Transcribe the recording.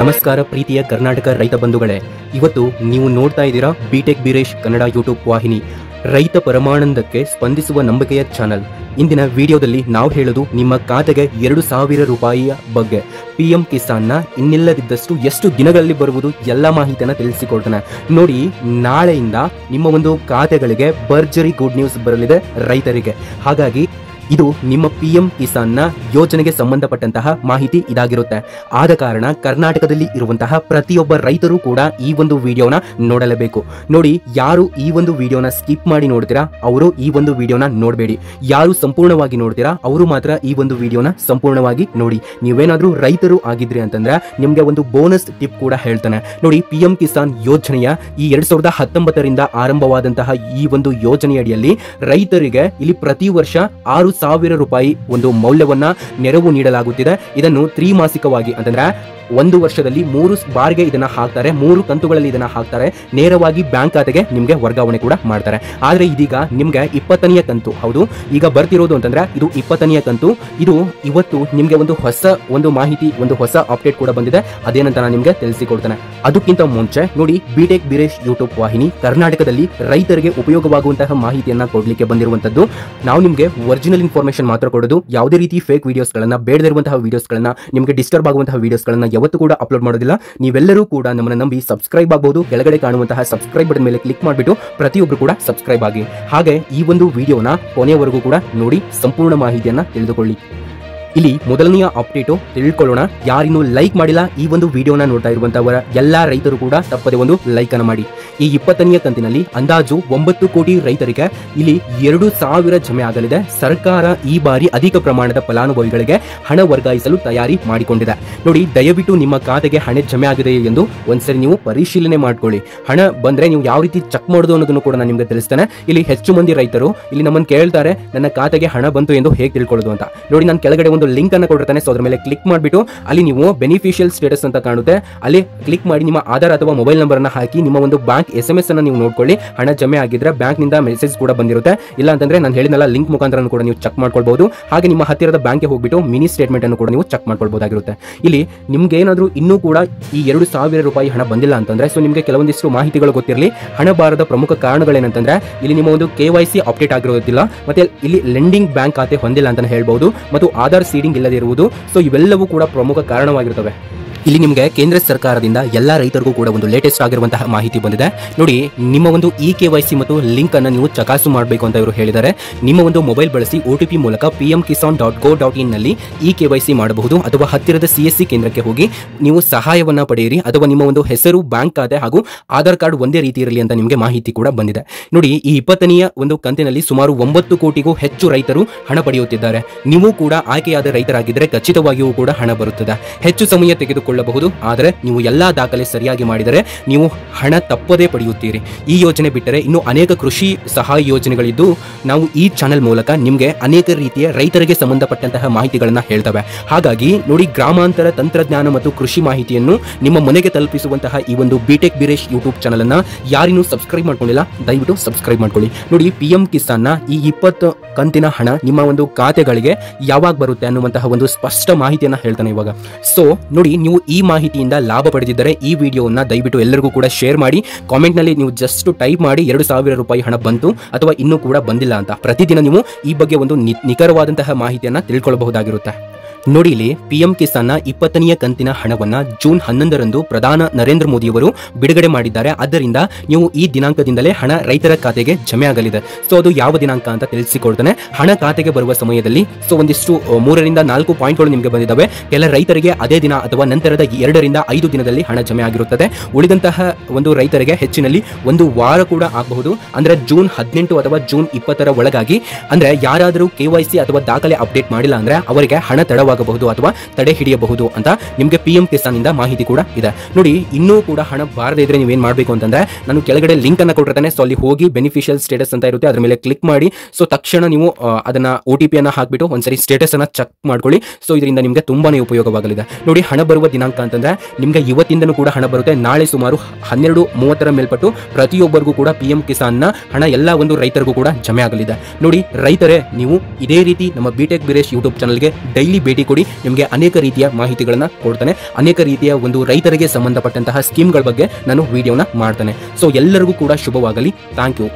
ನಮಸ್ಕಾರ ಪ್ರೀತಿಯ ಕರ್ನಾಟಕ ರೈತ ಬಂಧುಗಳೇ, ಇವತ್ತು ನೀವು ನೋಡ್ತಾ ಇದ್ದೀರಾ ಬಿಟೆಕ್ ಬೀರೇಶ್ ಕನ್ನಡ ಯೂಟ್ಯೂಬ್ ವಾಹಿನಿ, ರೈತ ಪರಮಾನಂದಕ್ಕೆ ಸ್ಪಂದಿಸುವ ನಂಬಿಕೆಯ ಚಾನಲ್. ಇಂದಿನ ವಿಡಿಯೋದಲ್ಲಿ ನಾವು ಹೇಳೋದು ನಿಮ್ಮ ಖಾತೆಗೆ 2,000 ರೂಪಾಯಿಯ ಬಗ್ಗೆ. PM ಕಿಸಾನ್ನ ಇನ್ನಿಲ್ಲದಿದ್ದಷ್ಟು ಎಷ್ಟು ದಿನಗಳಲ್ಲಿ ಬರುವುದು ಎಲ್ಲ ಮಾಹಿತಿಯನ್ನು ತಿಳಿಸಿಕೊಡ್ತಾನೆ. ನೋಡಿ, ನಾಳೆಯಿಂದ ನಿಮ್ಮ ಒಂದು ಖಾತೆಗಳಿಗೆ ಭರ್ಜರಿ ಗುಡ್ ನ್ಯೂಸ್ ಬರಲಿದೆ ರೈತರಿಗೆ. ಹಾಗಾಗಿ ಇದು ನಿಮ್ಮ PM ಕಿಸಾನ್ನ ಯೋಜನೆಗೆ ಸಂಬಂಧಪಟ್ಟಂತಹ ಮಾಹಿತಿ ಇದಾಗಿರುತ್ತೆ. ಆದ ಕಾರಣ ಕರ್ನಾಟಕದಲ್ಲಿ ಇರುವಂತಹ ಪ್ರತಿಯೊಬ್ಬ ರೈತರು ಕೂಡ ಈ ಒಂದು ವಿಡಿಯೋನ ನೋಡಲೇಬೇಕು. ನೋಡಿ, ಯಾರು ಈ ಒಂದು ವಿಡಿಯೋನ ಸ್ಕಿಪ್ ಮಾಡಿ ನೋಡ್ತೀರಾ ಅವರು ಈ ಒಂದು ವಿಡಿಯೋನ ನೋಡಬೇಡಿ. ಯಾರು ಸಂಪೂರ್ಣವಾಗಿ ನೋಡ್ತೀರಾ ಅವರು ಮಾತ್ರ ಈ ಒಂದು ವಿಡಿಯೋನ ಸಂಪೂರ್ಣವಾಗಿ ನೋಡಿ. ನೀವೇನಾದ್ರೂ ರೈತರು ಆಗಿದ್ರಿ ಅಂತಂದ್ರೆ ನಿಮ್ಗೆ ಒಂದು ಬೋನಸ್ ಟಿಪ್ ಕೂಡ ಹೇಳ್ತಾನೆ. ನೋಡಿ, PM ಕಿಸಾನ್ ಯೋಜನೆಯ ಈ 2019ರಿಂದ ಆರಂಭವಾದಂತಹ ಈ ಒಂದು ಯೋಜನೆಯಡಿಯಲ್ಲಿ ರೈತರಿಗೆ ಇಲ್ಲಿ ಪ್ರತಿ ವರ್ಷ 6,000 ರೂಪಾಯಿ ಒಂದು ಮೌಲ್ಯವನ್ನ ನೆರವು ನೀಡಲಾಗುತ್ತಿದೆ. ಇದನ್ನು ತ್ರೈಮಾಸಿಕವಾಗಿ ಅಂತಂದ್ರೆ ಒಂದು ವರ್ಷದಲ್ಲಿ 3 ಬಾರಿಗೆ ಇದನ್ನ ಹಾಕ್ತಾರೆ, 3 ಕಂತುಗಳಲ್ಲಿ ಇದನ್ನ ಹಾಕ್ತಾರೆ. ನೇರವಾಗಿ ಬ್ಯಾಂಕ್ ಖಾತೆಗೆ ನಿಮ್ಗೆ ವರ್ಗಾವಣೆ ಕೂಡ ಮಾಡ್ತಾರೆ. ಆದ್ರೆ ಇದೀಗ ನಿಮ್ಗೆ 20ನೇ ಕಂತು, ಹೌದು ಈಗ ಬರ್ತಿರೋದು ಅಂತಂದ್ರೆ ಇದು 20ನೇ ಕಂತು. ಇದು ಇವತ್ತು ನಿಮ್ಗೆ ಒಂದು ಹೊಸ ಮಾಹಿತಿ, ಒಂದು ಹೊಸ ಅಪ್ಡೇಟ್ ಕೂಡ ಬಂದಿದೆ. ಅದೇನಂತ ನಾನು ನಿಮ್ಗೆ ತಿಳಿಸಿಕೊಡ್ತೇನೆ. ಅದಕ್ಕಿಂತ ಮುಂಚೆ ನೋಡಿ, ಬಿಟೆಕ್ ಬೀರೇಶ್ ಯೂಟ್ಯೂಬ್ ವಾಹಿನಿ ಕರ್ನಾಟಕದಲ್ಲಿ ರೈತರಿಗೆ ಉಪಯೋಗವಾಗುವಂತಹ ಮಾಹಿತಿಯನ್ನ ಕೊಡ್ಲಿಕ್ಕೆ ಬಂದಿರುವಂತದ್ದು. ನಾವು ನಿಮ್ಗೆ ಒರಿಜಿನಲ್ ಇನ್ಫಾರ್ಮೇಶನ್ ಮಾತ್ರ ಕೊಡೋದು. ಯಾವುದೇ ರೀತಿ ಫೇಕ್ ವಿಡಿಯೋಸ್ಗಳನ್ನ, ಬೇಡದಿರುವಂತಹ ವಿಡಿಯೋಸ್ಗಳನ್ನ, ನಿಮ್ಗೆ ಡಿಸ್ಟರ್ಬ್ ಆಗುವಂತಹ ವಿಡಿಯೋಸ್ಗಳನ್ನ ಯಾವತ್ತೂ ಕೂಡ ಅಪ್ಲೋಡ್ ಮಾಡೋದಿಲ್ಲ. ನೀವೆಲ್ಲರೂ ಕೂಡ ನಮ್ಮನ್ನ ನಂಬಿ ಸಬ್ಸ್ಕ್ರೈಬ್ ಆಗಬಹುದು. ಕೆಳಗಡೆ ಕಾಣುವಂತಹ ಸಬ್ಸ್ಕ್ರೈಬ್ ಬಟನ್ ಮೇಲೆ ಕ್ಲಿಕ್ ಮಾಡಿಬಿಟ್ಟು ಪ್ರತಿಯೊಬ್ಬರು ಕೂಡ ಸಬ್ಸ್ಕ್ರೈಬ್ ಆಗಿ. ಹಾಗೆ ಈ ಒಂದು ವಿಡಿಯೋನ ಕೊನೆಯವರೆಗೂ ಕೂಡ ನೋಡಿ, ಸಂಪೂರ್ಣ ಮಾಹಿತಿಯನ್ನ ತಿಳಿದುಕೊಳ್ಳಿ. ಇಲ್ಲಿ ಮೊದಲನೆಯ ಅಪ್ಡೇಟು ತಿಳ್ಕೊಳ್ಳೋಣ. ಯಾರಿನ್ನೂ ಲೈಕ್ ಮಾಡಿಲ್ಲ ಈ ಒಂದು ವಿಡಿಯೋನ ನೋಡ್ತಾ ಇರುವಂತವರ ಎಲ್ಲಾ ರೈತರು ಕೂಡ ತಪ್ಪದೆ ಒಂದು ಲೈಕ್ ಅನ್ನು ಮಾಡಿ. ಈ 20ನೇ ಕಂತಿನಲ್ಲಿ ಅಂದಾಜು 9 ಕೋಟಿ ರೈತರಿಗೆ ಇಲ್ಲಿ 2,000 ಜಮೆ ಆಗಲಿದೆ. ಸರ್ಕಾರ ಈ ಬಾರಿ ಅಧಿಕ ಪ್ರಮಾಣದ ಫಲಾನುಭವಿಗಳಿಗೆ ಹಣ ವರ್ಗಾಯಿಸಲು ತಯಾರಿ ಮಾಡಿಕೊಂಡಿದೆ. ನೋಡಿ, ದಯವಿಟ್ಟು ನಿಮ್ಮ ಖಾತೆಗೆ ಹಣ ಜಮೆ ಆಗಿದೆ ಎಂದು ಒಂದ್ಸರಿ ನೀವು ಪರಿಶೀಲನೆ ಮಾಡ್ಕೊಳ್ಳಿ. ಹಣ ಬಂದ್ರೆ ನೀವು ಯಾವ ರೀತಿ ಚೆಕ್ ಮಾಡೋದು ಅನ್ನೋದನ್ನು ಕೂಡ ನಾನು ನಿಮ್ಗೆ ತಿಳಿಸ್ತೇನೆ. ಇಲ್ಲಿ ಹೆಚ್ಚು ಮಂದಿ ರೈತರು ಇಲ್ಲಿ ನಮ್ಮನ್ನು ಕೇಳ್ತಾರೆ, ನನ್ನ ಖಾತೆಗೆ ಹಣ ಬಂತು ಎಂದು ಹೇಗೆ ತಿಳ್ಕೊಳ್ಳೋದು ಅಂತ. ನೋಡಿ, ನಾನು ಕೆಳಗಡೆ ಒಂದು ಲಿಂಕ್ ಅನ್ನು ಕೊಟ್ಟಿರ್ತಾನೆ. ಸೊ ಅದ್ರ ಮೇಲೆ ಕ್ಲಿಕ್ ಮಾಡಿಬಿಟ್ಟು ಅಲ್ಲಿ ನೀವು ಬೆನಿಫಿಷಿಯಲ್ ಸ್ಟೇಟಸ್ ಅಂತ ಕಾಣುತ್ತೆ, ಅಲ್ಲಿ ಕ್ಲಿಕ್ ಮಾಡಿ ನಿಮ್ಮ ಆಧಾರ್ ಅಥವಾ ಮೊಬೈಲ್ ನಂಬರ್ ಅನ್ನ ಹಾಕಿ ನಿಮ್ಮ ಒಂದು ಬ್ಯಾಂಕ್ SMS ಅನ್ನು ನೀವು ನೋಡ್ಕೊಳ್ಳಿ. ಹಣ ಜಮೆ ಆಗಿದ್ರೆ ಬ್ಯಾಂಕ್ ನಿಂದ ಮೆಸೇಜ್ ಕೂಡ ಬಂದಿರುತ್ತೆ. ಇಲ್ಲ ಅಂತಂದ್ರೆ ನಾನು ಹೇಳಿದ್ನಲ್ಲ, ಲಿಂಕ್ ಮುಖಾಂತರ ಕೂಡ ನೀವು ಚೆಕ್ ಮಾಡ್ಕೊಳ್ಬಹುದು. ಹಾಗೆ ನಿಮ್ಮ ಹತ್ತಿರದ ಬ್ಯಾಂಕ್ಗೆ ಹೋಗ್ಬಿಟ್ಟು ಮಿನಿ ಸ್ಟೇಟ್ಮೆಂಟ್ ಅನ್ನು ಕೂಡ ನೀವು ಚೆಕ್ ಮಾಡ್ಕೊಳ್ಬಹುದಾಗಿರುತ್ತೆ. ಇಲ್ಲಿ ನಿಮ್ಗೆ ಏನಾದ್ರೂ ಇನ್ನೂ ಕೂಡ ಈ 2,000 ರೂಪಾಯಿ ಹಣ ಬಂದಿಲ್ಲ ಅಂತಂದ್ರೆ, ಸೊ ನಿಮಗೆ ಕೆಲವೊಂದಿಷ್ಟು ಮಾಹಿತಿಗಳು ಗೊತ್ತಿರಲಿ. ಹಣ ಬಾರದ ಪ್ರಮುಖ ಕಾರಣಗಳೇನಂತಂದ್ರೆ, ಇಲ್ಲಿ ನಿಮ್ಮ ಒಂದು KYC ಅಪ್ಡೇಟ್ ಆಗಿರೋದಿಲ್ಲ, ಮತ್ತೆ ಇಲ್ಲಿ ಲೆಂಡಿಂಗ್ ಬ್ಯಾಂಕ್ ಖಾತೆ ಹೊಂದಿಲ್ಲ ಅಂತ ಹೇಳ್ಬಹುದು, ಮತ್ತು ಆಧಾರ್ ಸೀಡಿಂಗ್ ಇಲ್ಲದೆ ಇರುವುದು. ಸೊ ಇವೆಲ್ಲವೂ ಕೂಡ ಪ್ರಮುಖ ಕಾರಣವಾಗಿರುತ್ತವೆ. ಇಲ್ಲಿ ನಿಮಗೆ ಕೇಂದ್ರ ಸರ್ಕಾರದಿಂದ ಎಲ್ಲಾ ರೈತರಿಗೂ ಕೂಡ ಒಂದು ಲೇಟೆಸ್ಟ್ ಆಗಿರುವಂತಹ ಮಾಹಿತಿ ಬಂದಿದೆ. ನೋಡಿ, ನಿಮ್ಮ ಒಂದು KYC ಮತ್ತು ಲಿಂಕ್ ಅನ್ನು ನೀವು ಚಕಾಸು ಮಾಡಬೇಕು ಅಂತ ಇವರು ಹೇಳಿದ್ದಾರೆ. ನಿಮ್ಮ ಒಂದು ಮೊಬೈಲ್ ಬಳಸಿ OTP ಮೂಲಕ pmkisan.go.in ನಲ್ಲಿ KYC ಮಾಡಬಹುದು, ಅಥವಾ ಹತ್ತಿರದ CSC ಕೇಂದ್ರಕ್ಕೆ ಹೋಗಿ ನೀವು ಸಹಾಯವನ್ನ ಪಡೆಯಿರಿ, ಅಥವಾ ನಿಮ್ಮ ಒಂದು ಹೆಸರು, ಬ್ಯಾಂಕ್ ಖಾತೆ ಹಾಗೂ ಆಧಾರ್ ಕಾರ್ಡ್ ಒಂದೇ ರೀತಿ ಇರಲಿ ಅಂತ ನಿಮಗೆ ಮಾಹಿತಿ ಕೂಡ ಬಂದಿದೆ. ನೋಡಿ, ಈ 20ನೇ ಒಂದು ಕಂತಿನಲ್ಲಿ ಸುಮಾರು 9 ಕೋಟಿಗೂ ಹೆಚ್ಚು ರೈತರು ಹಣ ಪಡೆಯುತ್ತಿದ್ದಾರೆ. ನೀವು ಕೂಡ ಆಯ್ಕೆಯಾದ ರೈತರಾಗಿದ್ದರೆ ಖಚಿತವಾಗಿಯೂ ಕೂಡ ಹಣ ಬರುತ್ತದೆ. ಹೆಚ್ಚು ಸಮಯ ತೆಗೆದುಕೊಳ್ಳಬಹುದು, ಆದರೆ ನೀವು ಎಲ್ಲಾ ದಾಖಲೆ ಸರಿಯಾಗಿ ಮಾಡಿದರೆ ನೀವು ಹಣ ತಪ್ಪದೇ ಪಡೆಯುತ್ತೀರಿ. ಈ ಯೋಜನೆ ಬಿಟ್ಟರೆ ಇನ್ನು ಅನೇಕ ಕೃಷಿ ಸಹಾಯ ಯೋಜನೆಗಳಿದ್ದು ನಾವು ಈ ಚಾನೆಲ್ ಮೂಲಕ ನಿಮಗೆ ಅನೇಕ ರೀತಿಯ ರೈತರಿಗೆ ಸಂಬಂಧಪಟ್ಟಂತಹ ಮಾಹಿತಿಗಳನ್ನ ಹೇಳ್ತವೆ. ಹಾಗಾಗಿ ನೋಡಿ, ಗ್ರಾಮಾಂತರ ತಂತ್ರಜ್ಞಾನ ಮತ್ತು ಕೃಷಿ ಮಾಹಿತಿಯನ್ನು ನಿಮ್ಮ ಮನೆಗೆ ತಲುಪಿಸುವಂತಹ ಈ ಒಂದು ಬಿಟೆಕ್ ಬೀರೇಶ್ ಯೂಟ್ಯೂಬ್ ಚಾನಲ್ ಅನ್ನ ಯಾರಿನ್ನೂ ಸಬ್ಸ್ಕ್ರೈಬ್ ಮಾಡ್ಕೊಂಡಿಲ್ಲ, ದಯವಿಟ್ಟು ಸಬ್ಸ್ಕ್ರೈಬ್ ಮಾಡ್ಕೊಳ್ಳಿ. ನೋಡಿ, PM ಕಿಸಾನ್ನ ಈ 20 ಕಂತಿನ ಹಣ ನಿಮ್ಮ ಒಂದು ಖಾತೆಗಳಿಗೆ ಯಾವಾಗ ಬರುತ್ತೆ ಅನ್ನುವಂತಹ ಒಂದು ಸ್ಪಷ್ಟ ಮಾಹಿತಿಯನ್ನ ಹೇಳ್ತಾನೆ ಇವಾಗ. ಸೊ ನೋಡಿ, ನೀವು ಈ ಮಾಹಿತಿಯಿಂದ ಲಾಭ ಪಡೆದಿದ್ದರೆ ಈ ವಿಡಿಯೋವನ್ನ ದಯವಿಟ್ಟು ಎಲ್ಲರಿಗೂ ಕೂಡ ಶೇರ್ ಮಾಡಿ. ಕಾಮೆಂಟ್ ನಲ್ಲಿ ನೀವು ಜಸ್ಟ್ ಟೈಪ್ ಮಾಡಿ 2,000 ರೂಪಾಯಿ ಹಣ ಬಂತು ಅಥವಾ ಇನ್ನೂ ಕೂಡ ಬಂದಿಲ್ಲ ಅಂತ. ಪ್ರತಿದಿನ ನೀವು ಈ ಬಗ್ಗೆ ಒಂದು ನಿಖರವಾದಂತಹ ಮಾಹಿತಿಯನ್ನ ತಿಳ್ಕೊಳ್ಳಬಹುದಾಗಿರುತ್ತೆ. ನೋಡಿ, ಇಲ್ಲಿ PM ಕಿಸಾನ್ನ 20ನೇ ಕಂತಿನ ಹಣವನ್ನ ಜೂನ್ 11ರಂದು ಪ್ರಧಾನ ನರೇಂದ್ರ ಮೋದಿಯವರು ಬಿಡುಗಡೆ ಮಾಡಿದ್ದಾರೆ. ಆದ್ದರಿಂದ ನೀವು ಈ ದಿನಾಂಕದಿಂದಲೇ ಹಣ ರೈತರ ಖಾತೆಗೆ ಜಮೆ ಆಗಲಿದೆ. ಸೊ ಅದು ಯಾವ ದಿನಾಂಕ ಅಂತ ತಿಳಿಸಿಕೊಡ್ತಾನೆ. ಹಣ ಖಾತೆಗೆ ಬರುವ ಸಮಯದಲ್ಲಿ ಸೊ ಒಂದಿಷ್ಟು 3 ರಿಂದ 4 ಪಾಯಿಂಟ್ಗಳು ನಿಮಗೆ ಬಂದಿದ್ದಾವೆ. ಕೆಲ ರೈತರಿಗೆ ಅದೇ ದಿನ ಅಥವಾ ನಂತರದ 2 ರಿಂದ 5 ದಿನದಲ್ಲಿ ಹಣ ಜಮೆ ಆಗಿರುತ್ತದೆ. ಉಳಿದಂತಹ ಒಂದು ರೈತರಿಗೆ ಹೆಚ್ಚಿನಲ್ಲಿ ಒಂದು ವಾರ ಕೂಡ ಆಗಬಹುದು. ಅಂದ್ರೆ ಜೂನ್ 18 ಅಥವಾ ಜೂನ್ 20ರ ಒಳಗಾಗಿ, ಅಂದ್ರೆ ಯಾರಾದರೂ KYC ಅಥವಾ ದಾಖಲೆ ಅಪ್ಡೇಟ್ ಮಾಡಿಲ್ಲ ಅಂದ್ರೆ ಅವರಿಗೆ ಹಣ ತಡವಾಗಿ ಅಥವಾ ತಡೆ ಹಿಡಿಯಬಹುದು ಅಂತ ನಿಮಗೆ PM ಕಿಸಾನ್ ಇಂದ ಮಾಹಿತಿ ಕೂಡ ಇದೆ. ನೋಡಿ, ಇನ್ನೂ ಕೂಡ ಹಣ ಬಾರದೇ ಇದ್ರೆ ನೀವೇನ್ ಮಾಡಬೇಕು ಅಂತಂದ್ರೆ, ನಾನು ಕೆಳಗಡೆ ಲಿಂಕ್ ಅನ್ನ ಕೊಟ್ಟಿರ್ತಾನೆ. ಸೊ ಅಲ್ಲಿ ಹೋಗಿ ಬೆನಿಫಿಷಿಯಲ್ ಸ್ಟೇಟಸ್ ಅಂತ ಇರುತ್ತೆ, ಅದ್ರ ಮೇಲೆ ಕ್ಲಿಕ್ ಮಾಡಿ. ಸೊ ತಕ್ಷಣ ನೀವು ಅದನ್ನ OTP ಅನ್ನ ಹಾಕ್ಬಿಟ್ಟು ಒಂದ್ಸರಿ ಸ್ಟೇಟಸ್ ಅನ್ನ ಚೆಕ್ ಮಾಡ್ಕೊಳ್ಳಿ. ಸೊ ಇದರಿಂದ ನಿಮಗೆ ತುಂಬಾನೇ ಉಪಯೋಗವಾಗಲಿದೆ. ನೋಡಿ, ಹಣ ಬರುವ ದಿನಾಂಕ ಅಂತಂದ್ರೆ ನಿಮ್ಗೆ ಇವತ್ತಿಂದನೂ ಕೂಡ ಹಣ ಬರುತ್ತೆ. ನಾಳೆ ಸುಮಾರು 12:30ರ ಮೇಲ್ಪಟ್ಟು ಪ್ರತಿಯೊಬ್ಬರಿಗೂ ಕೂಡ PM ಕಿಸಾನ್ ನ ಹಣ ಎಲ್ಲಾ ಒಂದು ರೈತರಿಗೂ ಕೂಡ ಜಮೆ ಆಗಲಿದೆ. ನೋಡಿ ರೈತರೇ, ನೀವು ಇದೇ ರೀತಿ ನಮ್ಮ ಬಿಟೆಕ್ ಬೀರೇಶ್ ಯೂಟ್ಯೂಬ್ ಚಾನಲ್ಗೆ ಡೈಲಿ ಭೇಟಿ ಭೇಟಿ ಕೊಡಿ. ನಿಮಗೆ ಅನೇಕ ರೀತಿಯ ಮಾಹಿತಿಗಳನ್ನು ಕೊಡ್ತಾನೆ, ಅನೇಕ ರೀತಿಯ ಒಂದು ರೈತರಿಗೆ ಸಂಬಂಧಪಟ್ಟಂತಹ ಸ್ಕೀಮ್ಗಳ ಬಗ್ಗೆ ನಾನು ವಿಡಿಯೋನ ಮಾಡ್ತಾನೆ. ಸೊ ಎಲ್ಲರಿಗೂ ಕೂಡ ಶುಭವಾಗಲಿ. Thank you.